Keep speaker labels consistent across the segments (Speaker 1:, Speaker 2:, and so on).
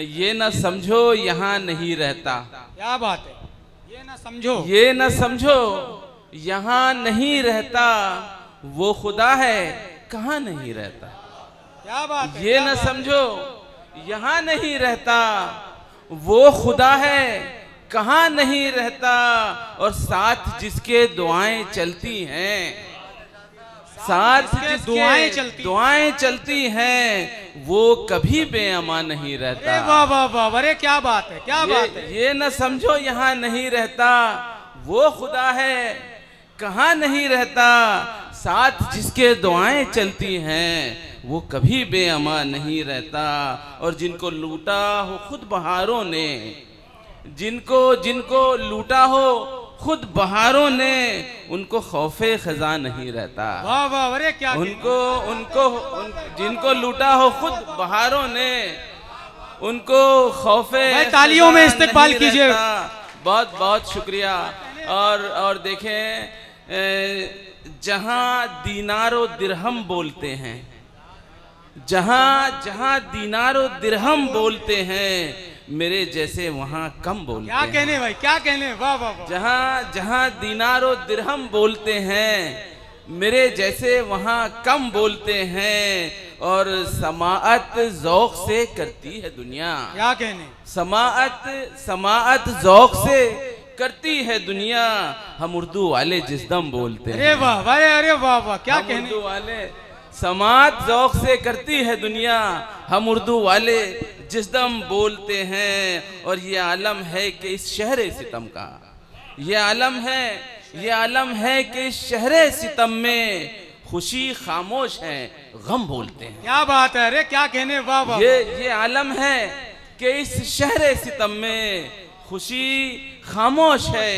Speaker 1: ये न समझो यहाँ नहीं रहता।
Speaker 2: क्या बात है, ये ना समझो,
Speaker 1: ये न समझो यहाँ नहीं रहता, वो खुदा है कहाँ नहीं रहता।
Speaker 2: क्या बात है,
Speaker 1: ये
Speaker 2: क्या
Speaker 1: न
Speaker 2: बात है।
Speaker 1: समझो यहाँ नहीं रहता, वो खुदा है कहाँ नहीं रहता। और साथ जिसके दुआएं चलती हैं, साथ जिसके दुआएं चलती हैं, वो कभी बेअमा नहीं रहता।
Speaker 2: अरे वाह वाह वाह, अरे क्या बात है, क्या बात है।
Speaker 1: ये न समझो यहाँ नहीं रहता, वो खुदा है कहाँ नहीं रहता। साथ जिसके दुआएं चलती हैं, वो कभी बेअमा नहीं रहता। और जिनको लूटा हो खुद बहारों ने, जिनको लूटा हो खुद बहारों ने, उनको खौफे खजा नहीं रहता।
Speaker 2: वाह वाह, अरे क्या
Speaker 1: जिनको लूटा हो खुद बहारों ने, उनको खौफे
Speaker 2: भाई तालियों में
Speaker 1: खजा
Speaker 2: इस्तकबाल
Speaker 1: नहीं
Speaker 2: कीजिए।
Speaker 1: रहता। बहुत बहुत शुक्रिया। और देखें, जहां दीनारो दिरहम बोलते हैं, जहां दीनारो दिरहम बोलते हैं, मेरे जैसे वहां कम बोलते
Speaker 2: क्या
Speaker 1: हैं।
Speaker 2: कहने भाई, क्या कहने, वाह वाह वाह।
Speaker 1: जहां दीनारो दिरहम बोलते हैं, मेरे जैसे वहां कम बोलते हैं। और समाअत ज़ौक़ से करती है दुनिया।
Speaker 2: क्या कहने,
Speaker 1: समाअत ज़ौक़ से करती है दुनिया। हम उर्दू वाले जिस दम बोलते हैं,
Speaker 2: अरे वाह भाई, अरे वाह वाह, क्या
Speaker 1: हम
Speaker 2: कहने।
Speaker 1: उर्दू वाले समाअत ज़ौक़ से करती है दुनिया। हम उर्दू वाले जिस दम बोलते हैं। और ये आलम है कि इस शहरे सितम का, ये आलम है कि इस शहरे सितम में खुशी खामोश है, गम बोलते हैं।
Speaker 2: क्या बात है, अरे क्या कहने, वाह वाह।
Speaker 1: ये आलम है कि इस शहरे सितम में खुशी खामोश है,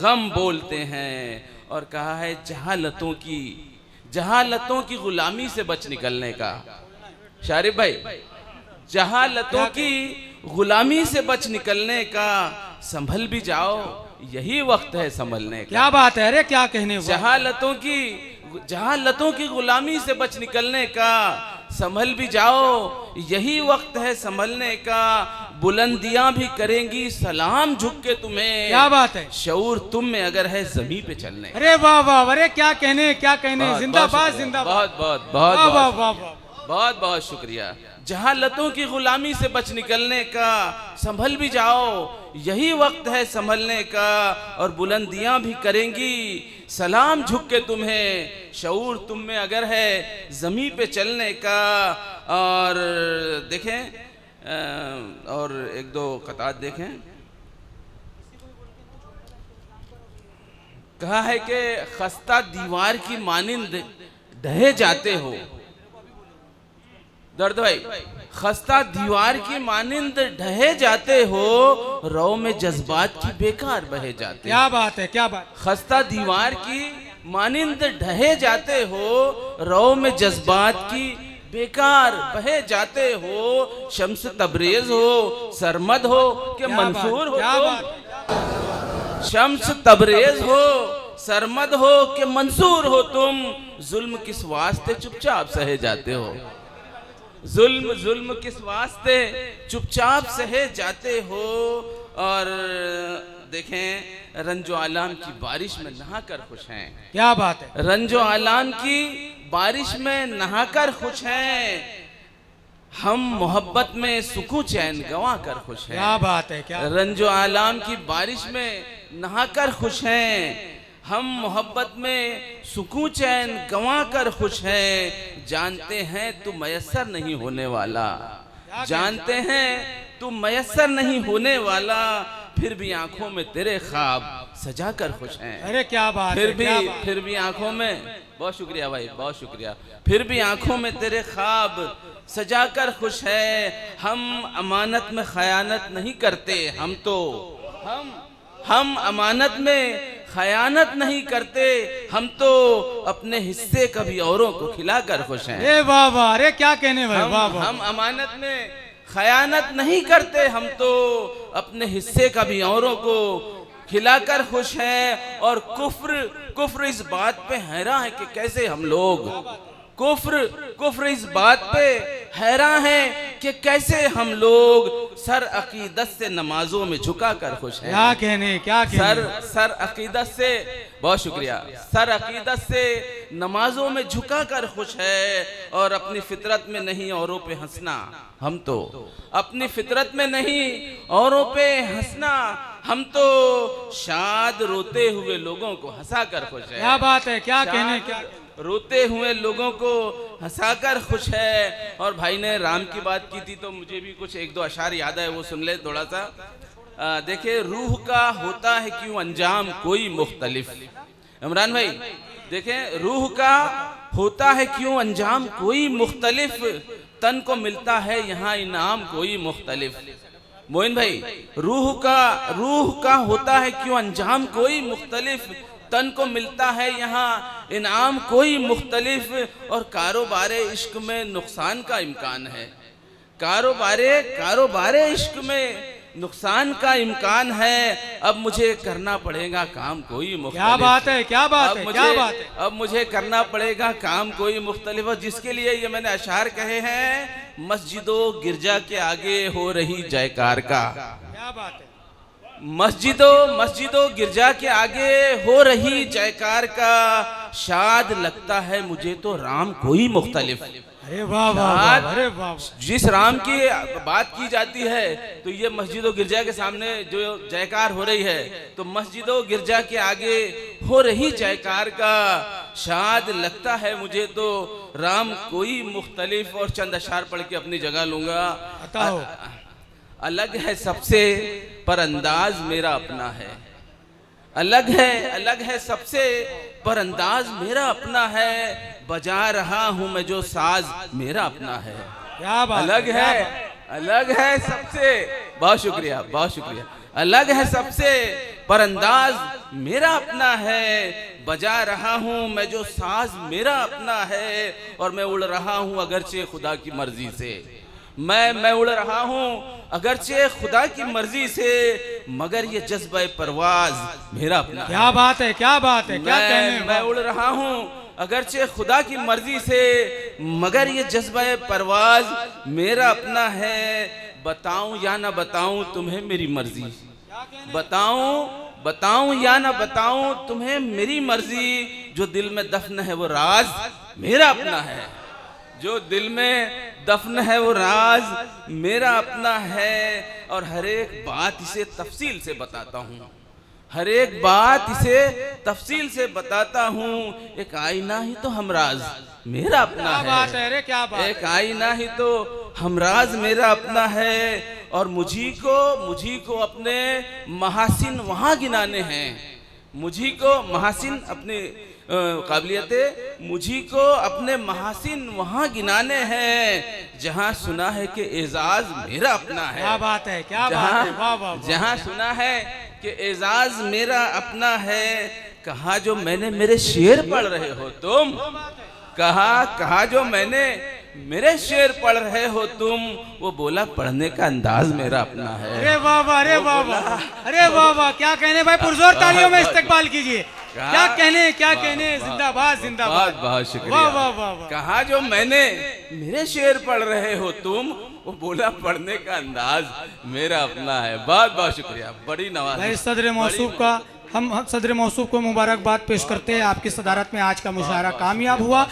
Speaker 1: गम बोलते हैं। और कहा है जहालतों की गुलामी से बच निकलने का। शारिफ भाई, जहालतों की गुलामी से बच निकलने का, संभल भी जाओ यही वक्त है संभलने का।
Speaker 2: क्या बात है, अरे क्या कहने,
Speaker 1: जहालतों की गुलामी से बच निकलने का, संभल भी जाओ यही वक्त है संभलने का। बुलंदियां भी करेंगी सलाम झुक के तुम्हें।
Speaker 2: क्या बात है,
Speaker 1: शऊर तुम में अगर है जमीन पे चलने।
Speaker 2: अरे वाह वाह, अरे क्या कहने, क्या कहने। जिंदाबाद जिंदाबाद,
Speaker 1: बहुत बहुत शुक्रिया। जहालतों की गुलामी से बच निकलने का, संभल भी जाओ यही वक्त है संभलने का। और बुलंदियां भी करेंगी सलाम झुक के तुम्हें, शऊर तुम में अगर है जमीन पे चलने का। और देखें, और एक दो कतार देखें। कहा है कि खस्ता दीवार की मानिंद ढहे जाते हो। दर्द भाई, खस्ता दीवार की मानिंद ढहे जाते हो, रो में जज्बात की बेकार बहे जाते।
Speaker 2: क्या बात है, क्या बात।
Speaker 1: खस्ता दीवार की मानिंद ढहे जाते हो, रो में जज्बात की बेकार बहे जाते हो। शम्स तबरेज हो, सरमद हो कि मंसूर हो तुम। शम्स तबरेज हो, सरमद हो कि मंसूर हो तुम। जुल्म किस वास्ते चुपचाप सहे जाते हो। जुल्म किस वास्ते चुपचाप सहे जाते हो। और देखें, रंजो आलाम की बारिश में नहाकर खुश हैं।
Speaker 2: क्या बात है,
Speaker 1: रंजो आलाम की बारिश में नहाकर खुश हैं। हम मोहब्बत में सुकून चैन गंवा कर खुश हैं।
Speaker 2: क्या बात है, क्या।
Speaker 1: रंजो आलाम की बारिश में नहाकर खुश हैं। हम मोहब्बत में सुकून चैन गंवा कर खुश हैं। जानते हैं तू मयस्सर नहीं होने वाला, जानते हैं तू मयस्सर नहीं होने वाला। फिर भी आंखों में तेरे ख्वाब सजा कर खुश हैं।
Speaker 2: अरे क्या बात
Speaker 1: फिर
Speaker 2: है,
Speaker 1: भी
Speaker 2: क्या बात।
Speaker 1: फिर भी आंखों में, बहुत शुक्रिया भाई, बहुत शुक्रिया। फिर भी आंखों में तेरे ख्वाब सजा कर खुश है। हम अमानत में खयानत नहीं करते, हम अमानत में खयानत नहीं करते। हम तो अपने हिस्से कभी औरों को खिला कर खुश हैं।
Speaker 2: अरे वाह वाह, अरे क्या कहने भाई, वाह वाह।
Speaker 1: हम अमानत में खयानत नहीं करते, हम तो अपने हिस्से कभी औरों को खिलाकर खुश हैं। और कुफ्र इस बात पे हैरान है कि कैसे हम लोग, कुफ्र इस बात पे हैरान है कि कैसे हम लोग सर अकीदत से नमाजों में झुका कर खुश हैं।
Speaker 2: क्या कहने, क्या कहने।
Speaker 1: सर अकीदत से, बहुत शुक्रिया, सर अकीदत से नमाजों में झुका कर खुश है और अपनी फितरत में नहीं औरों पे हंसना। हम तो अपनी फितरत में नहीं औरों पे हंसना, हम तो शाद रोते हुए लोगों को हंसा कर खुश है।
Speaker 2: क्या बात है, क्या कहने, क्या
Speaker 1: रोते हुए लोगों को हंसाकर खुश है। और भाई ने राम की बात की थी तो मुझे भी कुछ एक दो अशार याद है, वो सुन ले थोड़ा सा। देखिए, रूह का होता है क्यों अंजाम कोई मुख्तलिफ। इमरान भाई देखें, रूह का होता है क्यों अंजाम कोई मुख्तलिफ, तन को मिलता है यहाँ इनाम कोई मुख्तलिफ। मोइन भाई, रूह का होता है क्यों अंजाम कोई मुख्तलिफ, तन को मिलता है यहाँ इनाम कोई मुख्तलिफ। और कारोबारे इश्क में नुकसान का इम्कान है, कारोबारे इश्क में नुकसान का इम्कान है। अब मुझे करना पड़ेगा काम कोई मुख्तलिफ।
Speaker 2: क्या बात है, क्या बात है, क्या बात है।
Speaker 1: अब मुझे करना पड़ेगा काम कोई मुख्तलिफ, और जिसके लिए ये मैंने अशार कहे हैं, मस्जिदों गिरजा के आगे हो रही जयकार का।
Speaker 2: क्या बात है।
Speaker 1: मस्जिदों गिरजा के आगे हो रही जयकार का, शाद लगता है मुझे तो राम कोई मुख्तलिफ।
Speaker 2: अरे वाह वाह, अरे वाह।
Speaker 1: जिस राम की बात की जाती है तो ये मस्जिदों गिरजा के सामने जो जयकार हो रही है, तो मस्जिदों गिरजा के आगे हो रही जयकार का, शाद लगता है मुझे तो राम कोई मुख्तलिफ। और चंद अशार पढ़ के अपनी जगह लूंगा। अलग है सबसे पर अंदाज मेरा अपना है, अलग है सबसे पर अंदाज मेरा अपना है, बजा रहा हूं मैं जो साज मेरा अपना है।
Speaker 2: क्या बात,
Speaker 1: अलग है सबसे, बहुत शुक्रिया, बहुत शुक्रिया। अलग है सबसे पर अंदाज मेरा अपना है, बजा रहा हूं मैं जो साज मेरा अपना है। और मैं उड़ रहा हूं अगरचे खुदा की मर्जी से, मैं उड़ रहा हूं अगरचे खुदा की मर्जी से, मगर ये जज्बा परवाज मेरा अपना है।
Speaker 2: क्या बात है, क्या बात है, क्या कहने।
Speaker 1: मैं उड़ रहा हूं अगरचे खुदा की मर्जी से, मगर ये जज्बा परवाज मेरा अपना है। बताऊं या ना बताऊं तुम्हें मेरी मर्जी, बताऊं या ना बताऊं तुम्हें मेरी मर्जी, जो दिल में दफन है वो राज मेरा अपना है, जो दिल में दफन है वो राज मेरा अपना है। और हर एक बात इसे तफसील से बताता हूँ, हर एक बात इसे तफसील से बताता हूँ। एक आईना ही तो हमराज मेरा अपना है,
Speaker 2: क्या बात है, अरे क्या बात।
Speaker 1: एक आईना ही तो हमराज मेरा अपना है। और मुझी को अपने महासिन वहाँ गिनाने हैं, मुझी को महासिन अपने काबिलियत, मुझी को अपने महासिन वहाँ गिनाने हैं, जहाँ सुना है कि एजाज मेरा अपना है।
Speaker 2: क्या बात है, क्या बात है, वाह वाह।
Speaker 1: जहाँ सुना है कि एजाज मेरा अपना है, कहा जो मैंने मेरे शेर पढ़ रहे हो तुम, कहा जो मैंने मेरे शेर पढ़ रहे हो तुम, वो बोला पढ़ने का अंदाज मेरा अपना है।
Speaker 2: अरे वाह वाह, अरे वाह वाह, अरे वाह वाह, क्या कहने भाई, पुरजोर तालियों में इस्तकबाल कीजिए। क्या कहने, क्या कहने, जिंदाबाद जिंदाबाद,
Speaker 1: बहुत शुक्रिया।
Speaker 2: वाह वाह वाह वाह।
Speaker 1: कहा जो मैंने मेरे शेर पढ़ रहे हो तुम, वो बोला पढ़ने का अंदाज मेरा अपना है। बहुत बहुत शुक्रिया, बड़ी नवाज़।
Speaker 2: भाई सदर मौसूफ का हम सदर मौसूफ को मुबारकबाद पेश करते हैं। आपकी सदारत में आज का मुशायरा कामयाब हुआ।